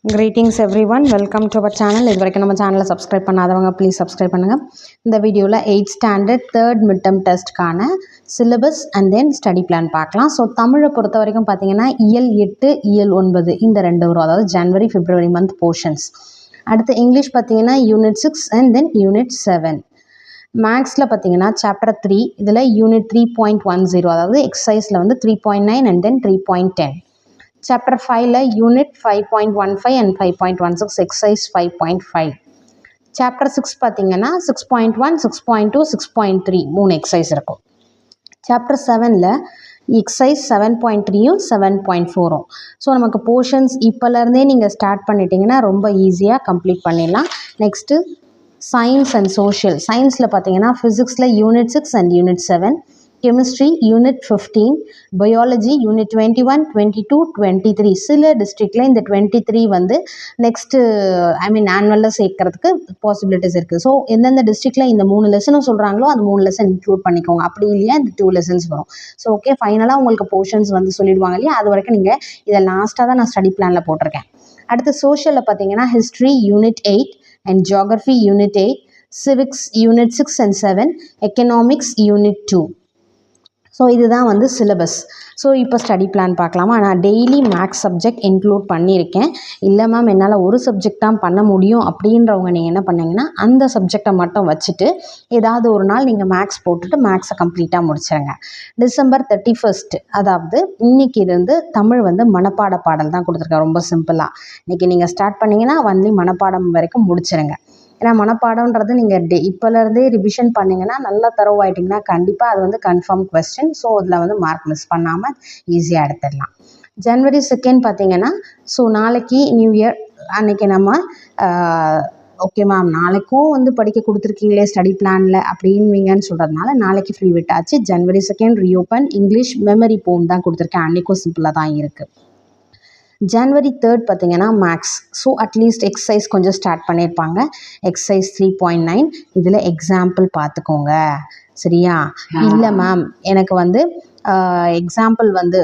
Greetings everyone, welcome to our channel. இது வரைக்கும் நம்ம சேனலை சப்ஸ்கிரைப் பண்ணாதவங்க ப்ளீஸ் சப்ஸ்கிரைப் பண்ணுங்கள். இந்த வீடியோவில் 8th ஸ்டாண்டர்ட் தேர்ட் மிட்டம் டெஸ்ட்கான syllabus and then study plan பார்க்கலாம். ஸோ தமிழை பொறுத்த வரைக்கும் பார்த்தீங்கன்னா இயல் 8 இயல் 9 இந்த ரெண்டு வரும், அதாவது ஜனவரி பிப்ரவரி மந்த் போர்ஷன்ஸ். அடுத்து இங்கிலீஷ் பார்த்தீங்கன்னா யூனிட் 6 அண்ட் தென் யூனிட் 7. மேக்ஸில் பார்த்தீங்கன்னா சாப்டர் 3 இதில் யூனிட் 3.10, அதாவது எக்ஸசைஸில் வந்து 3.9 and then 3.10. Chapter 5 Unit 5.15 and 5.16 Exercise 5.5. Chapter 6 பார்த்தீங்கன்னா 6.1, 6.2, 6.3 மூணு எக்ஸசைஸ் இருக்கும். Chapter 7 எக்ஸசைஸ் 7.3யும் 7.4ம். ஸோ நமக்கு போர்ஷன்ஸ் இப்போலேருந்தே நீங்கள் ஸ்டார்ட் பண்ணிட்டீங்கன்னா ரொம்ப ஈஸியாக கம்ப்ளீட் பண்ணிடலாம். Next science and social. சயின்ஸில் பார்த்தீங்கன்னா ஃபிசிக்ஸில் unit 6 and unit 7, chemistry unit 15, biology unit 21, 22, 23. சில டிஸ்ட்ரிக்டில் இந்த 23 வந்து நெக்ஸ்ட்டு ஆனுவலில் சேர்க்கறதுக்கு பாசிபிலிட்டிஸ் இருக்குது. ஸோ எந்தெந்த டிஸ்ட்ரிக்டில் இந்த 3 லெசனும் சொல்கிறாங்களோ அந்த 3 லெசன் இன்க்ளூட் பண்ணிக்கோங்க. அப்படி இல்லையா இந்த 2 லெசன்ஸ் வரும். ஸோ ஓகே, ஃபைனலாக உங்களுக்கு போர்ஷன்ஸ் வந்து சொல்லிடுவாங்க இல்லையா, அது வரைக்கும் நீங்கள் இதை லாஸ்ட்டாக தான் நான் ஸ்டடி பிளானில் போட்டிருக்கேன். அடுத்து சோஷியலில் பார்த்தீங்கன்னா history unit 8 and geography unit 8, civics unit 6 and 7, economics unit 2. So இதுதான் வந்து சிலபஸ். ஸோ இப்போ ஸ்டடி பிளான் பார்க்கலாமா. நான் டெய்லி மேக்ஸ் சப்ஜெக்ட் இன்க்ளூட் பண்ணியிருக்கேன். இல்லை மேம் என்னால் ஒரு சப்ஜெக்ட் தான் பண்ண முடியும் அப்படின்றவங்க நீங்கள் என்ன பண்ணீங்கன்னா அந்த சப்ஜெக்டை மட்டும் வச்சுட்டு ஏதாவது ஒரு நாள் நீங்கள் மேக்ஸ் போட்டுட்டு மேக்ஸை கம்ப்ளீட்டாக முடிச்சிடுங்க. December 31, அதாவது இன்னைக்கு இருந்து தமிழ் வந்து மனப்பாட பாடல் தான் கொடுத்துருக்கேன். ரொம்ப சிம்பிளாக இன்றைக்கி நீங்கள் ஸ்டார்ட் பண்ணிங்கன்னா ஒன்லி மனப்பாடம் வரைக்கும் முடிச்சிடுங்க. ஏன்னா மனப்பாடம்ன்றது நீங்கள் இப்போலேருந்தே ரிவிஷன் பண்ணிங்கன்னா நல்லா தரவாயிட்டிங்கன்னா கண்டிப்பாக அது வந்து கன்ஃபார்ம் கொஸ்டின். ஸோ அதில் வந்து மார்க் மிஸ் பண்ணாமல் ஈஸியாக எடுத்துடலாம். January 2 பார்த்தீங்கன்னா ஸோ நாளைக்கு நியூ இயர் அன்றைக்கி நம்ம ஓகே மேம் நாளைக்கும் வந்து படிக்க கொடுத்துருக்கீங்களே ஸ்டடி பிளானில் அப்படின்வீங்கன்னு சொல்கிறதுனால நாளைக்கு ஃப்ரீ விட்டாச்சு. January 2 ரீஓப்பன் இங்கிலீஷ் மெமரி போம் தான் கொடுத்துருக்கேன். அன்றைக்கும் சிம்பிளாக தான் இருக்குது. January 3 பார்த்தீங்கன்னா மேக்ஸ். ஸோ அட்லீஸ்ட் எக்ஸசைஸ் கொஞ்சம் ஸ்டார்ட் பண்ணியிருப்பாங்க. எக்ஸசைஸ் 3.9 இதில் எக்ஸாம்பிள் பார்த்துக்கோங்க சரியா. இல்லை மேம் எனக்கு வந்து எக்ஸாம்பிள் வந்து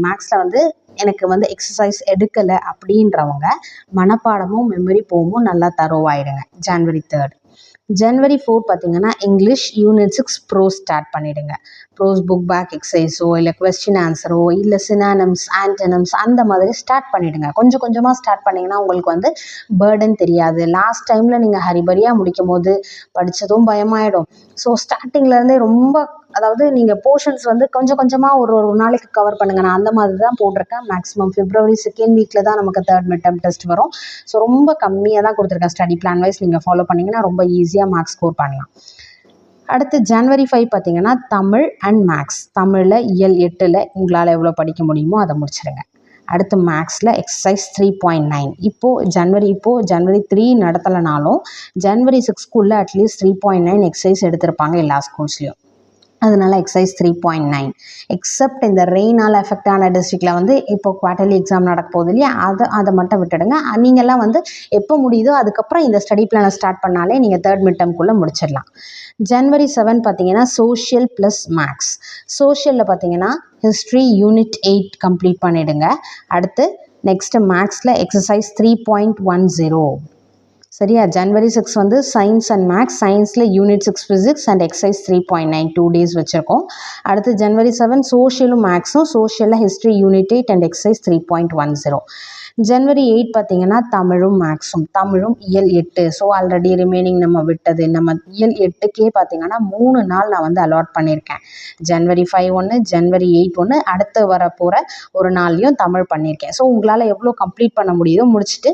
மேக்ஸில் வந்து எனக்கு வந்து எக்ஸசைஸ் எடுக்கலை அப்படின்றவங்க மனப்பாடமும் மெமரி போவும் நல்லா தரோவாயிடுங்க. January 3. January 4 பார்த்தீங்கன்னா இங்கிலீஷ் யூனிட் 6 ப்ரோஸ் ஸ்டார்ட் பண்ணிவிடுங்க. ப்ரோஸ் புக் பேக் எக்ஸசைஸோ இல்லை கொஸ்டின் ஆன்சரோ இல்லை சினானிம்ஸ் ஆன்டனிம்ஸ் அந்த மாதிரி ஸ்டார்ட் பண்ணிவிடுங்க. கொஞ்சம் கொஞ்சமாக ஸ்டார்ட் பண்ணிங்கன்னா உங்களுக்கு வந்து பேர்டன் தெரியாது. லாஸ்ட் டைமில் நீங்கள் ஹரிபரியாக முடிக்கும் போது படித்ததும் பயமாயிடும். ஸோ ஸ்டார்டிங்லேருந்தே ரொம்ப அதாவது நீங்கள் போர்ஷன்ஸ் வந்து கொஞ்சம் கொஞ்சமாக ஒரு நாளைக்கு கவர் பண்ணுங்கள். நான் அந்த மாதிரி தான் போட்டிருக்கேன். மேக்ஸிமம் February 2 வீக்கில் தான் நமக்கு தேர்ட் மிட்டம் டெஸ்ட் வரும். ஸோ ரொம்ப கம்மியாக தான் கொடுத்துருக்கேன். ஸ்டடி பிளான் வைஸ் நீங்கள் ஃபாலோ பண்ணிங்கன்னா ரொம்ப ஈஸியாக மார்க்ஸ் ஸ்கோர் பண்ணலாம். அடுத்து January 5 பார்த்தீங்கன்னா தமிழ் அண்ட் மேக்ஸ். தமிழில் இயல் 8 உங்களால் எவ்வளோ படிக்க முடியுமோ அதை முடிச்சிடுங்க. அடுத்து மேக்ஸில் எக்ஸசைஸ் 3.9. இப்போது January 3 நடத்தலைனாலும் January 6 அட்லீஸ்ட் 3.9 எக்ஸசைஸ் எடுத்திருப்பாங்க எல்லா ஸ்கூல்ஸ்லையும். அதனால எக்ஸசைஸ் 3.9. எக்ஸப்ட் இந்த ரெயினால் எஃபெக்ட் ஆன டிஸ்ட்ரிக்டில் வந்து இப்போ குவார்டர்லி எக்ஸாம் நடக்க போகுது இல்லையா, அதை மட்டும் விட்டுடுங்க. நீங்கள்லாம் வந்து எப்போ முடியுதோ அதுக்கப்புறம் இந்த ஸ்டடி பிளானை ஸ்டார்ட் பண்ணாலே நீங்கள் தேர்ட் மிட்டம்குள்ளே முடிச்சிடலாம். January 7 பார்த்தீங்கன்னா சோஷியல் ப்ளஸ் மேக்ஸ். சோஷியலில் பார்த்தீங்கன்னா ஹிஸ்ட்ரி யூனிட் 8 கம்ப்ளீட் பண்ணிவிடுங்க. அடுத்து நெக்ஸ்ட்டு மேக்ஸில் எக்ஸசைஸ் 3.10 சரியா. January 6 வந்து சயின்ஸ் அண்ட் மேக்ஸ். சயின்ஸில் unit 6 physics and exercise 3.9 2 days வச்சுருக்கோம். அடுத்து January 7 சோஷியலும் மேக்ஸும். சோஷியலில் history unit 8 and exercise 3.10. January 8 பார்த்தீங்கன்னா தமிழும் மேக்ஸும். தமிழும் இயல் 8. ஸோ ஆல்ரெடி ரிமைனிங் நம்ம விட்டது நம்ம இயல் 8க்கே பார்த்தீங்கன்னா 3 நாள் நான் வந்து அலாட் பண்ணியிருக்கேன். January 5 ஒன்று, January 8 ஒன்று, அடுத்து வரப்போகிற ஒரு நாள்லையும் தமிழ் பண்ணியிருக்கேன். ஸோ உங்களால் எவ்வளோ கம்ப்ளீட் பண்ண முடியுதோ முடிச்சுட்டு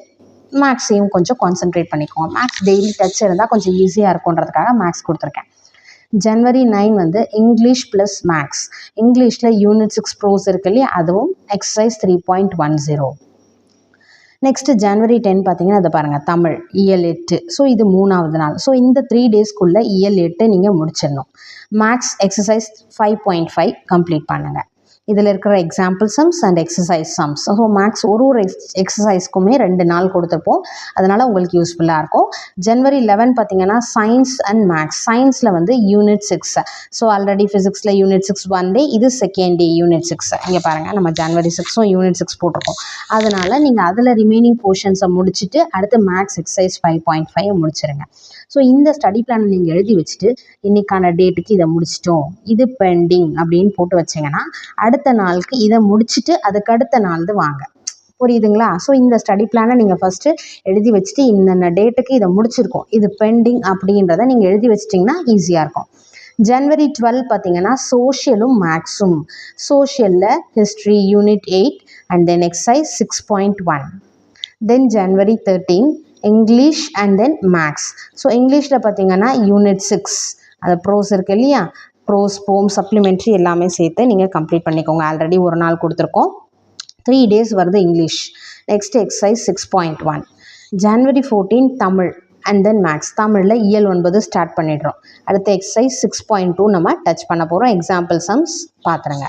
மேக்ஸையும் கொஞ்சம் கான்சென்ட்ரேட் பண்ணிக்கோங்க. மேக்ஸ் டெய்லி டச் இருந்தால் கொஞ்சம் ஈஸியாக இருக்குன்றதுக்காக மேக்ஸ் கொடுத்துருக்கேன். January 9 வந்து இங்கிலீஷ் ப்ளஸ் மேக்ஸ். இங்கிலீஷில் யூனிட் 6 ப்ரோஸ் இருக்கு இல்லையா, அதுவும் எக்ஸசைஸ் 3.10. நெக்ஸ்ட்டு January 10 பார்த்தீங்கன்னா அதை பாருங்கள் தமிழ் இயல் 8. ஸோ இது 3வது நாள். ஸோ இந்த 3 daysக்குள்ளே இயல் 8 நீங்கள் முடிச்சிடணும். மேக்ஸ் எக்ஸசைஸ் 5.5 கம்ப்ளீட் பண்ணுங்கள். இதில் இருக்கிற example sums and exercise sums. So maths ஒரு எக்ஸசைஸ்க்குமே 2 நாள் கொடுத்துருப்போம், அதனால் உங்களுக்கு யூஸ்ஃபுல்லாக இருக்கும். ஜனவரி 11 பார்த்தீங்கன்னா சயின்ஸ் அண்ட் மேக்ஸ். சயின்ஸில் வந்து யூனிட் 6. ஸோ ஆல்ரெடி ஃபிசிக்ஸில் யூனிட் 6 1 டே, இது செகண்ட் டே யூனிட் 6. இங்கே பாருங்கள், நம்ம ஜனவரி 6 யூனிட் 6 போட்டிருக்கோம். அதனால் நீங்கள் அதில் ரிமைனிங் போர்ஷன்ஸை முடிச்சுட்டு அடுத்து மேக்ஸ் எக்ஸசைஸ் 5.5 முடிச்சிருங்க. ஸோ இந்த ஸ்டடி பிளானை நீங்கள் எழுதி வச்சுட்டு இன்றைக்கான டேட்டுக்கு இதை முடிச்சிட்டோம், இது பெண்டிங் அப்படின்னு போட்டு வச்சிங்கன்னா அடுத்த நாளுக்கு இதை முடிச்சுட்டு அதுக்கு அடுத்த நாள் வாங்க. புரியுதுங்களா? ஸோ இந்த ஸ்டடி பிளானை நீங்கள் ஃபஸ்ட்டு எழுதி வச்சுட்டு இன்னென்ன டேட்டுக்கு இதை முடிச்சிருக்கோம், இது பெண்டிங் அப்படின்றத நீங்கள் எழுதி வச்சிட்டிங்கன்னா ஈஸியாக இருக்கும். ஜனவரி 12 பார்த்தீங்கன்னா சோஷியலும் மேக்ஸும். சோஷியலில் history unit 8 and then exercise 6.1. Then ஜனவரி 13 English and then maths. So இங்கிலீஷில் பார்த்தீங்கன்னா யூனிட் 6, அது ப்ரோஸ் இருக்குது இல்லையா, ப்ரோஸ் போம் சப்ளிமெண்ட்ரி எல்லாமே சேர்த்து நீங்கள் கம்ப்ளீட் பண்ணிக்கோங்க. ஆல்ரெடி ஒரு நாள் கொடுத்துருக்கோம், 3 days வருது இங்கிலீஷ். Next exercise 6.1. ஜனவரி 14 தமிழ் அண்ட் தென் மேக்ஸ். தமிழில் இயல் 9 ஸ்டார்ட் பண்ணிடுறோம். அடுத்த எக்ஸசைஸ் 6.2 நம்ம டச் பண்ண போகிறோம். எக்ஸாம்பிள் சம்ஸ் பார்த்துருங்க.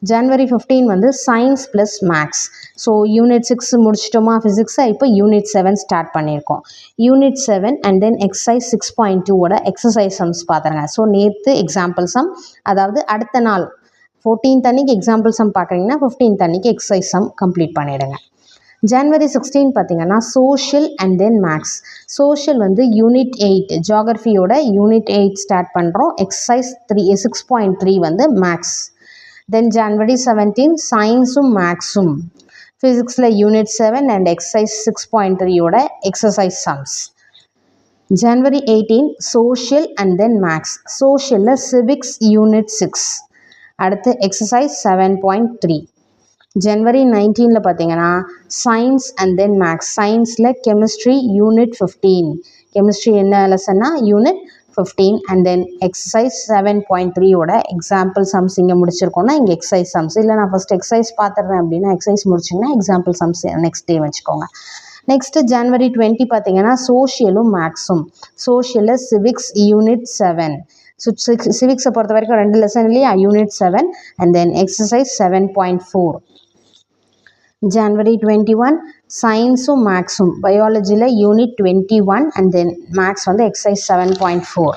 ஜனவரி 15 வந்து science plus maths. So unit 6 முடிச்சிட்டோமா ஃபிசிக்ஸை, இப்போ யூனிட் 7 ஸ்டார்ட் பண்ணியிருக்கோம். யூனிட் 7 அண்ட் தென் எக்ஸசைஸ் 6.2ஓட எக்ஸசைஸ் சம்ஸ் பார்த்துருங்க. ஸோ நேற்று எக்ஸாம்பிள் சம், அதாவது அடுத்த நாள் 14th அன்னைக்கு எக்ஸாம்பிள் சம் பார்க்குறீங்கன்னா 15th அன்னைக்கு எக்ஸசைஸ் சம் கம்ப்ளீட் பண்ணிவிடுங்க. ஜனவரி 16 பார்த்தீங்கன்னா social and then maths. Social வந்து யூனிட் 8 ஜியாகிரஃபியோட யூனிட் 8 ஸ்டார்ட் பண்ணுறோம். எக்ஸசைஸ் 6.3 வந்து மேக்ஸ். தென் ஜனவரி 17 சயின்ஸும் மேக்ஸும். ஃபிசிக்ஸில் யூனிட் 7 அண்ட் எக்ஸசைஸ் 6.3ஓட எக்ஸசைஸ் சம்ஸ். ஜனவரி 18 சோஷியல் அண்ட் தென் மேக்ஸ். சோஷியலில் சிவிக்ஸ் யூனிட் 6. அடுத்து எக்ஸசைஸ் 7.3. ஜனவரி 19 பார்த்தீங்கன்னா சயின்ஸ் அண்ட் தென் மேக்ஸ். சயின்ஸில் கெமிஸ்ட்ரி யூனிட் 15. கெமிஸ்ட்ரி என்ன லெசன்னா யூனிட் 15 அண்ட் தென் எக்ஸசைஸ் 7.3ஓட எக்ஸாம்பிள் சம்ஸ் இங்கே முடிச்சிருக்கோன்னா இங்கே எக்ஸசைஸ் சம்ஸ். இல்லை நான் ஃபஸ்ட் எக்ஸசைஸ் பார்த்துட்றேன் அப்படின்னா எக்ஸசைஸ் முடிச்சிங்கன்னா எக்ஸாம்பிள் சம்ஸ் நெக்ஸ்ட் டே வச்சுக்கோங்க. நெக்ஸ்ட்டு ஜனவரி 20 பார்த்தீங்கன்னா சோஷியலும் மேக்ஸும். சோஷியலில் சிவிக்ஸ் யூனிட் 7. ஸோ சிவிக்ஸை பொறுத்த வரைக்கும் 2 லெசன் இல்லையா, யூனிட் 7 அண்ட் தென் எக்ஸசைஸ் 7.4. ஜனவரி 21 சயின்ஸும் மேக்ஸும். பயாலஜியில் யூனிட் 21 அண்ட் தென் மேக்ஸ் வந்து எக்ஸசைஸ் 7.4.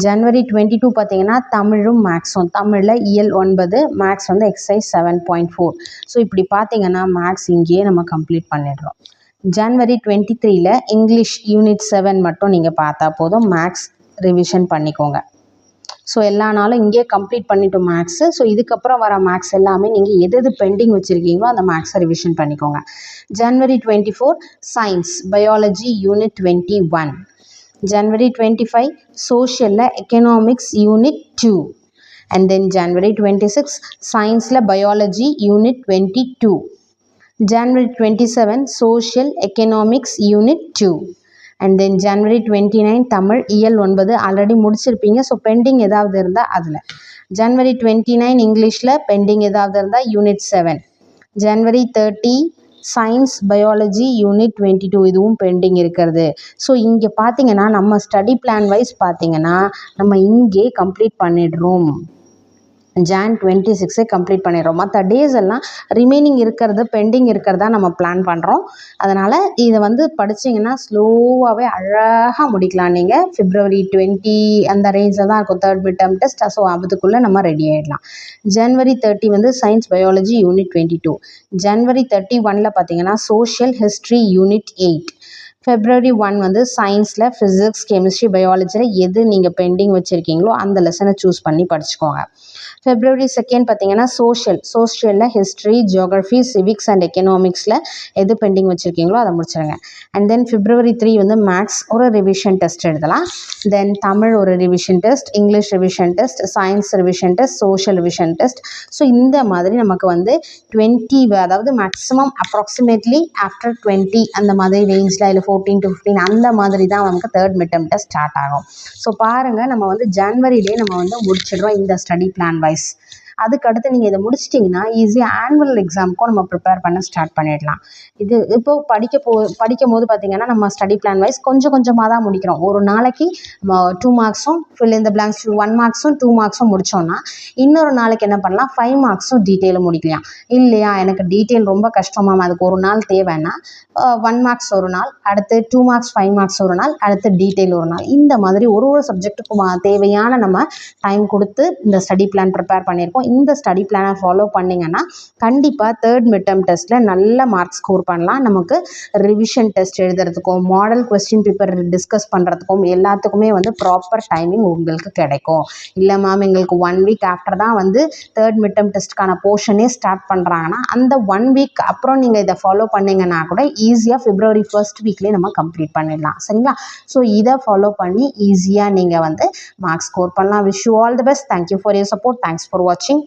ஜனவரி 22 பார்த்தீங்கன்னா தமிழும் மேக்ஸும். தமிழில் இயல் 9, மேக்ஸ் வந்து எக்ஸசைஸ் 7.4. ஸோ இப்படி பார்த்தீங்கன்னா மேக்ஸ் இங்கேயே நம்ம கம்ப்ளீட் பண்ணிடுறோம். ஜனவரி 23 இங்கிலீஷ் யூனிட் 7 மட்டும் நீங்கள் பார்த்தா போதும், மேக்ஸ் ரிவிஷன் பண்ணிக்கோங்க. ஸோ எல்லா நாளும் இங்கே கம்ப்ளீட் பண்ணிட்டோம் மேக்ஸு. ஸோ இதுக்கப்புறம் வர மேக்ஸ் எல்லாமே நீங்கள் எது பெண்டிங் வச்சுருக்கீங்களோ அந்த மேக்ஸை ரிவிஷன் பண்ணிக்கோங்க. ஜனவரி 24 சயின்ஸ் பயாலஜி யூனிட் 21. ஜனவரி 25 சோஷியலில் எக்கனாமிக்ஸ் யூனிட் 2 அண்ட் தென் ஜனவரி 26 சயின்ஸில் பயாலஜி யூனிட் 22. ஜனவரி 27 social economics unit 2 and then ஜனவரி 29 தமிழ் இயல் 9 ஆல்ரெடி முடிச்சிருப்பீங்க. ஸோ பெண்டிங் ஏதாவது இருந்தால் அதில். ஜனவரி 29 இங்கிலீஷில் பெண்டிங் ஏதாவது இருந்தால் யூனிட் 7. ஜனவரி 30 சயின்ஸ் பயாலஜி யூனிட் 22, இதுவும் பெண்டிங் இருக்கிறது. ஸோ இங்கே பார்த்தீங்கன்னா நம்ம ஸ்டடி பிளான் வைஸ் பார்த்தீங்கன்னா நம்ம இங்கே கம்ப்ளீட் பண்ணிடுறோம். Jan 26 கம்ப்ளீட் பண்ணிடுறோம். மற்ற டேஸ் எல்லாம் ரிமைனிங் இருக்கிறது பெண்டிங் இருக்கிறதா நம்ம பிளான் பண்ணுறோம். அதனால் இதை வந்து படிச்சிங்கன்னா ஸ்லோவாகவே அழகாக முடிக்கலாம். நீங்கள் February 20 அந்த ரேஞ்சில் தான் இருக்கும் third mid term test. So அதுக்குள்ளே நம்ம ரெடி ஆகிடலாம். ஜனவரி 30 வந்து சயின்ஸ் பயாலஜி யூனிட் 22. ஜனவரி 31 பார்த்தீங்கன்னா சோஷியல் ஹிஸ்ட்ரி யூனிட் 8. February 1 வந்து சயின்ஸில் ஃபிசிக்ஸ் கெமிஸ்ட்ரி பயாலஜியில் எது நீங்கள் பெண்டிங் வச்சுருக்கீங்களோ அந்த லெசனை சூஸ் பண்ணி படிச்சுக்கோங்க. February 2 பார்த்தீங்கன்னா சோஷியலில் ஹிஸ்ட்ரி ஜியோகிரஃபி சிவிக்ஸ் அண்ட் எக்கனாமிக்ஸில் எது பெண்டிங் வச்சுருக்கீங்களோ அதை முடிச்சிடுங்க. அண்ட் தென் February 3 வந்து மேக்ஸ் ஒரு ரிவிஷன் டெஸ்ட் எழுதலாம். தென் தமிழ் ஒரு revision test, English revision test, science revision test, social revision test. So இந்த மாதிரி நமக்கு வந்து 20 அதாவது மேக்ஸிமம் அப்ராக்சிமேட்லி ஆஃப்டர் 20 அந்த மாதிரி ரேஞ்சில் இல்லை 14 to 15 அந்த மாதிரி தான் நமக்கு third mid term test start ஆகும். ஸோ பாருங்கள் நம்ம வந்து ஜனவரியிலே நம்ம வந்து முடிச்சிடுறோம் இந்த ஸ்டடி பிளான் வைஸ். அதுக்கடுத்து நீங்கள் இதை முடிச்சிட்டிங்கன்னா ஈஸியாக ஆனுவல் எக்ஸாமுக்கும் நம்ம ப்ரிப்பேர் பண்ண ஸ்டார்ட் பண்ணிடலாம். இது இப்போது படிக்கும் போது பார்த்திங்கன்னா நம்ம ஸ்டடி பிளான் வைஸ் கொஞ்சம் கொஞ்சமாக தான் முடிக்கிறோம். ஒரு நாளைக்கு 2 மார்க்ஸும் ஃபில் இந்த பிளாங்க்ஸ் 1 மார்க்ஸும் 2 மார்க்ஸும் முடித்தோன்னா இன்னொரு நாளைக்கு என்ன பண்ணலாம், 5 மார்க்ஸும் டீட்டெயிலும் முடிக்கலாம். இல்லையா எனக்கு டீட்டெயில் ரொம்ப கஷ்டமாக அதுக்கு ஒரு நாள் தேவைன்னா 1 மார்க்ஸ் ஒரு நாள், அடுத்து 2 மார்க்ஸ் 5 மார்க்ஸ் ஒரு நாள், அடுத்து டீட்டெயில் ஒரு நாள். இந்த மாதிரி ஒரு சப்ஜெக்ட்டுக்கு தேவையான நம்ம டைம் கொடுத்து இந்த ஸ்டடி பிளான் ப்ரிப்பேர் பண்ணியிருக்கோம். இந்த ஸ்டடி பிளானை ஃபாலோ பண்ணிங்கன்னா கண்டிப்பாக 3rd மிட்டம் டெஸ்ட்டில் நல்ல மார்க்ஸ் ஸ்கோர் பண்ணலாம். நமக்கு ரிவிஷன் டெஸ்ட் எழுதுறதுக்கும் மாடல் கொஸ்டின் பேப்பர் டிஸ்கஸ் பண்ணுறதுக்கும் எல்லாத்துக்குமே ப்ராப்பர் டைமிங் உங்களுக்கு கிடைக்கும். இல்லை மேம் எங்களுக்கு 1 வீக் ஆஃப்டர் தான் 3rd மிட்டம் டெஸ்ட்டுக்கான போர்ஷனே ஸ்டார்ட் பண்ணுறாங்கன்னா அந்த 1 வீக் அப்புறம் நீங்கள் இதை ஃபாலோ பண்ணிங்கன்னா கூட ஈஸியாக February 1st வீக்லேயே நம்ம கம்ப்ளீட் பண்ணிடலாம். சரிங்களா? ஸோ இதை ஃபாலோ பண்ணி ஈஸியாக நீங்கள் மார்க்ஸ் ஸ்கோர் பண்ணலாம். Wish you all the best. Thank you for your support. Thanks for வாட்சிங்.